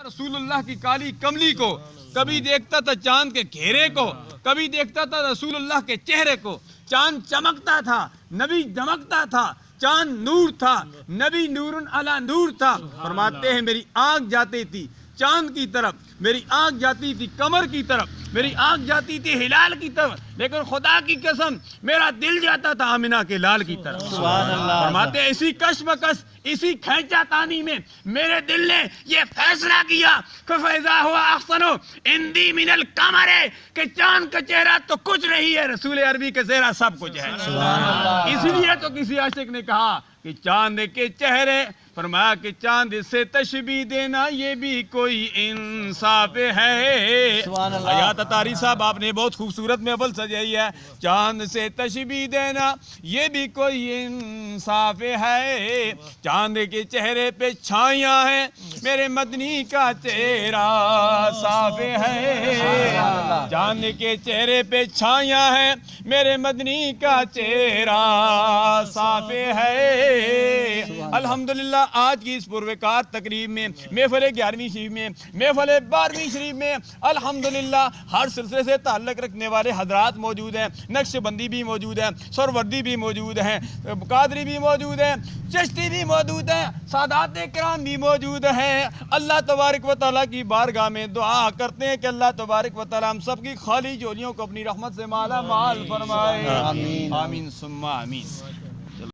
رسول اللہ کی کالی کملی کو، کبھی دیکھتا تھا چاند کے گھیرے کو، کبھی دیکھتا تھا رسول اللہ کے چہرے کو۔ چاند چمکتا تھا، نبی دمکتا تھا، چاند نور تھا، نبی نور علی نور تھا۔ فرماتے ہیں میری آنکھ جاتی تھی چاند کی طرف، میری آنکھ جاتی تھی قمر کی طرف، میری آنکھ جاتی تھی ہلال کی طرف، لیکن خدا کی قسم میرا دل جاتا تھا آمنہ کے لال کی طرف۔ سبحان اللہ۔ فرماتے ہیں اسی کشمکش، اسی کھینچا تانی میں میرے دل نے یہ فیصلہ کیا کہ فیضا ہوا احسن اندی من القمر، کہ چاند کا چہرہ تو کچھ نہیں ہے، رسول عربی کا چہرہ سب کچھ ہے۔ اس لیے تو کسی عاشق نے کہا کہ چاند کے چہرے، فرمایا کہ چاند سے تشبیہ دینا یہ بھی کوئی انصاف ہے۔ حیات اطہاری صاحب آپ نے بہت خوبصورت محفل سجائی ہے۔ چاند سے تشبیہ دینا یہ بھی کوئی انصاف ہے، چاند کے چہرے پہ چھائیاں ہیں، میرے مدنی کا چہرہ صاف ہے۔ چاند کے چہرے پہ چھائیاں ہیں، میرے مدنی کا چہرہ صاف ہے۔ الحمدللہ آج کی اس پروکار تقریب میں، محفل 11ویں شریف میں، محفل 12ویں شریف میں الحمدللہ ہر سلسلے سے تعلق رکھنے والے حضرات موجود ہیں، نقش بندی بھی موجود ہے، سروردی بھی موجود ہیں، قادری بھی موجود ہیں، چشتی بھی موجود ہیں، سادات کرام بھی موجود ہیں۔ اللہ تبارک و تعالیٰ کی بارگاہ میں دعا کرتے ہیں کہ اللہ تبارک و تعالیٰ ہم سب کی خالی جولیوں کو اپنی رحمت سے مالا مال فرمائے۔ آمین ثم آمین۔